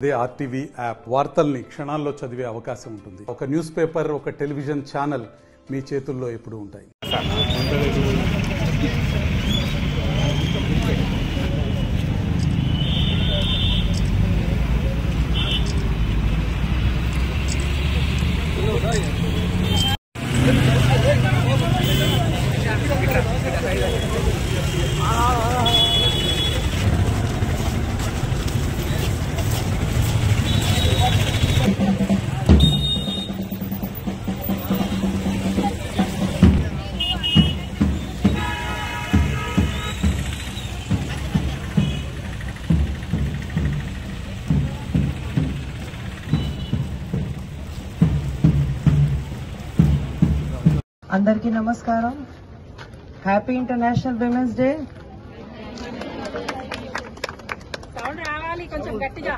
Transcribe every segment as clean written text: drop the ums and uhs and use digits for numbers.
అదే RTV app వార్తల్ని క్షణాల్లో చదివే అవకాశం ఉంటుంది. ఒక న్యూస్ పేపర్, ఒక టెలివిజన్ ఛానల్ మీ చేతుల్లో ఎప్పుడూ ఉంటాయి. అందరికీ నమస్కారం. Happy international women's day. Sound రావాలి కొంచెం గట్టిగా.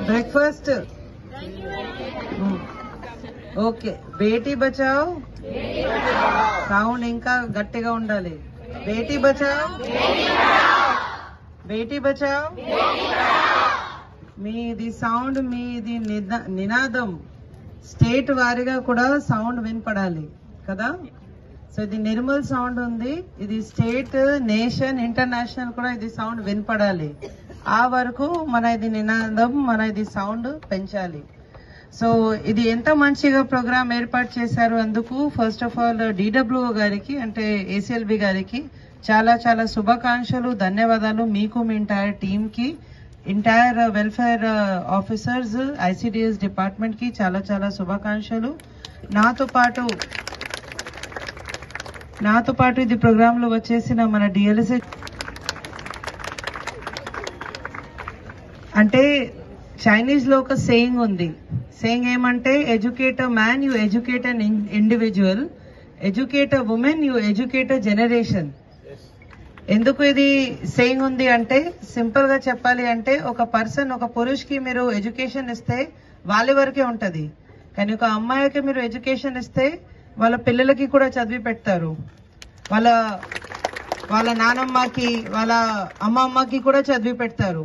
Breakfast okay. Beti Bachao sound ఇంకా గట్టిగా ఉండాలి. బేటీ బచావ్, బేటీ బచావ్. మీది సౌండ్, మీది నినాదం స్టేట్ వారీగా కూడా సౌండ్ వినపడాలి కదా. సో ఇది నిర్మల్ సౌండ్ ఉంది, ఇది స్టేట్, నేషన్, ఇంటర్నేషనల్ కూడా ఇది సౌండ్ వినపడాలి. ఆ వరకు మన ఇది నినాదం, మన ఇది సౌండ్ పెంచాలి. సో ఇది ఎంత మంచిగా ప్రోగ్రామ్ ఏర్పాటు చేశారు. అందుకు ఫస్ట్ ఆఫ్ ఆల్ డిడబ్ల్యూఓ గారికి, అంటే ఏసీఎల్బి గారికి చాలా చాలా శుభాకాంక్షలు, ధన్యవాదాలు. మీకు, మీ ఎంటైర్ టీమ్ కి, entire welfare officers, ICDS department కి చాలా చాలా శుభాకాంక్షలు. నాతో పాటు ఇది ప్రోగ్రామ్ లో వచ్చేసిన మన డిఎల్ఎస్, అంటే చైనీస్ లో ఒక సేయింగ్ ఉంది. సేయింగ్ ఏమంటే, educate a man, you educate an individual, educate a women, you educate a generation. ఎందుకు ఇది సేయింగ్ ఉంది అంటే, సింపుల్ గా చెప్పాలి అంటే, ఒక పర్సన్, ఒక పురుషుకి మీరు ఎడ్యుకేషన్ ఇస్తే వాళ్ళ వరకే ఉంటది. కానీ ఒక అమ్మాయికి మీరు ఎడ్యుకేషన్ ఇస్తే వాళ్ళ పిల్లలకి కూడా చదివి పెడతారు. వాళ్ళ నానమ్మకి, వాళ్ళ అమ్మమ్మకి కూడా చదివి పెడతారు.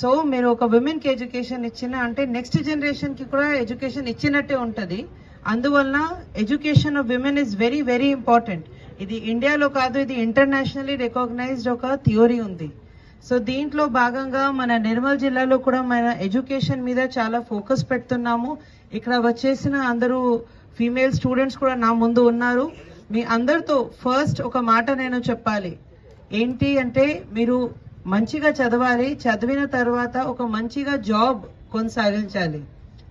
సో మీరు ఒక విమెన్ కి ఎడ్యుకేషన్ ఇచ్చిన అంటే నెక్స్ట్ జనరేషన్ కి కూడా ఎడ్యుకేషన్ ఇచ్చినట్టే ఉంటది. అందువలన education of women is very very important. ఇది ఇండియాలో కాదు, ఇది ఇంటర్నేషనల్లీ రికగ్నైజ్డ్ ఒక థియరీ ఉంది. సో దీంట్లో భాగంగా మన నిర్మల్ జిల్లాలో కూడా మన ఎడ్యుకేషన్ మీద చాలా ఫోకస్ పెడుతున్నాము. ఇక్కడ వచ్చేసిన అందరూ ఫీమేల్ స్టూడెంట్స్ కూడా నా ముందు ఉన్నారు. మీ అందరితో ఫస్ట్ ఒక మాట నేను చెప్పాలి. ఏంటి అంటే, మీరు మంచిగా చదవాలి, చదివిన తర్వాత ఒక మంచిగా జాబ్ కొనసాగించాలి,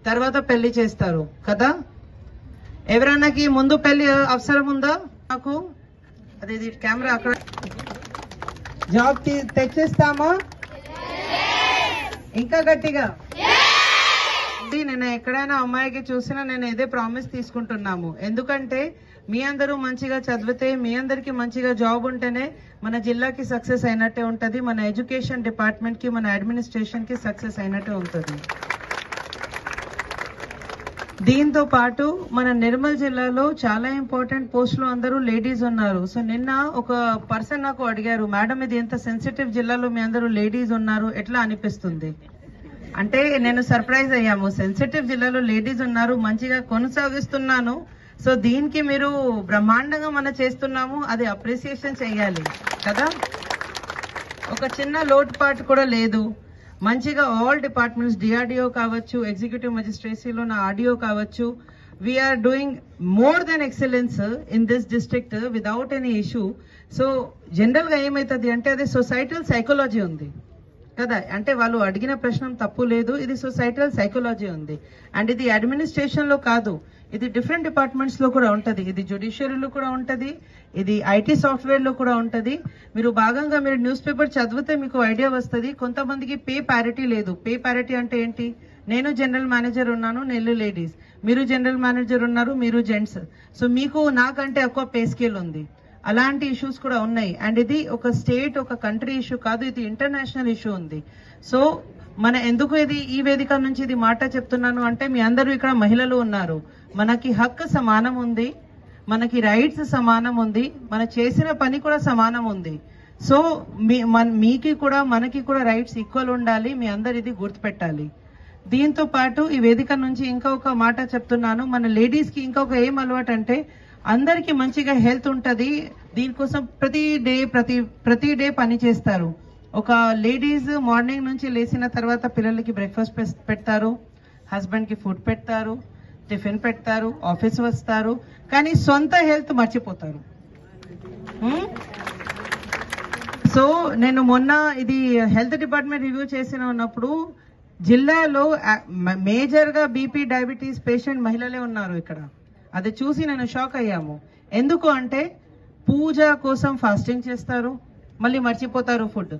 తర్వాత పెళ్లి చేస్తారు కదా. ఎవరన్నాకి ముందు పెళ్లి అవసరం ఉందా? నాకు అదే కెమెరా అక్కడ జాబ్ తెచ్చేస్తామా? ఇంకా గట్టిగా. నేను ఎక్కడైనా అమ్మాయికి చూసినా నేను ఇదే ప్రామిస్ తీసుకుంటున్నాము. ఎందుకంటే మీ అందరూ మంచిగా చదివితే, మీ అందరికి మంచిగా జాబ్ ఉంటేనే మన జిల్లాకి సక్సెస్ అయినట్టే ఉంటది, మన ఎడ్యుకేషన్ డిపార్ట్మెంట్ కి, మన అడ్మినిస్ట్రేషన్ కి సక్సెస్ అయినట్టే ఉంటుంది. దీంతో పాటు మన నిర్మల్ జిల్లాలో చాలా ఇంపార్టెంట్ పోస్టులు అందరూ లేడీస్ ఉన్నారు. సో నిన్న ఒక పర్సన్ నాకు అడిగారు, మేడం ఇది ఎంత సెన్సిటివ్ జిల్లాలో మీ అందరూ లేడీస్ ఉన్నారు, ఎట్లా అనిపిస్తుంది అంటే, నేను సర్ప్రైజ్ అయ్యాము. సెన్సిటివ్ జిల్లాలో లేడీస్ ఉన్నారు, మంచిగా కొనసాగిస్తున్నాను. సో దీనికి మీరు బ్రహ్మాండంగా మనం చేస్తున్నాము, అది అప్రిసియేషన్ చేయాలి కదా. ఒక చిన్న లోటుపాటు కూడా లేదు. మంచిగా ఆల్ డిపార్ట్మెంట్స్, డిఆర్డిఓ కావచ్చు, ఎగ్జిక్యూటివ్ మెజిస్ట్రేసీలో నా ఆర్డిఓ కావచ్చు, we are doing more than excellence in this district without any issue. So general గా ఏమైతుంది అంటే, అది సొసైటల్ సైకాలజీ ఉంది కదా. అంటే వాళ్ళు అడిగిన ప్రశ్న తప్పు లేదు, ఇది సొసైటల్ సైకాలజీ ఉంది. అండ్ ఇది అడ్మినిస్ట్రేషన్ లో కాదు, ఇది డిఫరెంట్ డిపార్ట్మెంట్స్ లో కూడా ఉంటది. ఇది జ్యుడిషియరీలో కూడా ఉంటది, ఇది ఐటీ సాఫ్ట్వేర్ లో కూడా ఉంటది. మీరు భాగంగా మీరు న్యూస్ పేపర్ చదివితే మీకు ఐడియా వస్తుంది. కొంతమందికి పే ప్యారిటీ లేదు. పే ప్యారిటీ అంటే ఏంటి? నేను జనరల్ మేనేజర్ ఉన్నాను, నేను లేడీస్, మీరు జనరల్ మేనేజర్ ఉన్నారు, మీరు జెంట్స్. సో మీకు నాకంటే ఎక్కువ పే స్కేల్ ఉంది. అలాంటి ఇష్యూస్ కూడా ఉన్నాయి. అండ్ ఇది ఒక స్టేట్, ఒక కంట్రీ ఇష్యూ కాదు, ఇది ఇంటర్నేషనల్ ఇష్యూ ఉంది. సో మన ఎందుకు ఇది ఈ వేదిక నుంచి ఇది మాట చెప్తున్నాను అంటే, మీ అందరూ ఇక్కడ మహిళలు ఉన్నారు, మనకి హక్కు సమానం ఉంది, మనకి రైట్స్ సమానం ఉంది, మన చేసిన పని కూడా సమానం ఉంది. సో మీకు కూడా మనకి కూడా రైట్స్ ఈక్వల్ ఉండాలి. మీ అందరు ఇది గుర్తుపెట్టాలి. దీంతో పాటు ఈ వేదిక నుంచి ఇంకొక మాట చెప్తున్నాను. మన లేడీస్ కి ఇంకొక ఏం అలవాటు అంటే అందరికి మంచిగా హెల్త్ ఉంటది. దీనికోసం ప్రతి డే పని చేస్తారు. ఒక లేడీస్ మార్నింగ్ నుంచి లేచిన తర్వాత పిల్లలకి బ్రేక్ఫాస్ట్ పెడతారు, హస్బెండ్ కి ఫుడ్ పెడతారు, టిఫిన్ పెడతారు, ఆఫీస్ వస్తారు, కానీ సొంత హెల్త్ మర్చిపోతారు. సో నేను మొన్న ఇది హెల్త్ డిపార్ట్మెంట్ రివ్యూ చేసిన ఉన్నప్పుడు జిల్లాలో మేజర్ గా బీపీ డయాబెటీస్ పేషెంట్ మహిళలే ఉన్నారు ఇక్కడ. అది చూసి నేను షాక్ అయ్యాము. ఎందుకు అంటే పూజ కోసం ఫాస్టింగ్ చేస్తారు, మళ్ళీ మర్చిపోతారు, ఫుడ్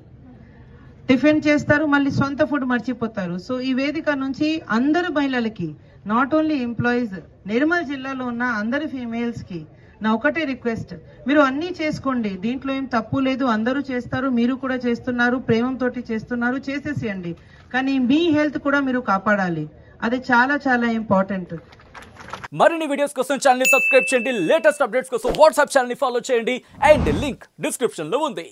టిఫిన్ చేస్తారు, మళ్ళీ సొంత ఫుడ్ మర్చిపోతారు. సో ఈ వేదిక నుంచి అందరు మహిళలకి, నాట్ ఓన్లీ ఎంప్లాయీస్, నిర్మల్ జిల్లాలో ఉన్న అందరు ఫీమేల్స్ కి నా ఒకటే రిక్వెస్ట్, మీరు అన్ని చేసుకోండి, దీంట్లో ఏం తప్పు లేదు, అందరూ చేస్తారు, మీరు కూడా చేస్తున్నారు, ప్రేమంతో చేస్తున్నారు, చేసేసేయండి, కానీ మీ హెల్త్ కూడా మీరు కాపాడాలి. అది చాలా చాలా ఇంపార్టెంట్. మరిన్ని వీడియోస్ కోసం ఛానల్ ని సబ్స్క్రైబ్ చేయండి, లేటెస్ట్ అప్డేట్స్ కోసం వాట్సాప్ ఛానల్ ని ఫాలో చేయండి, అండ్ లింక్ డిస్క్రిప్షన్ లో ఉంది.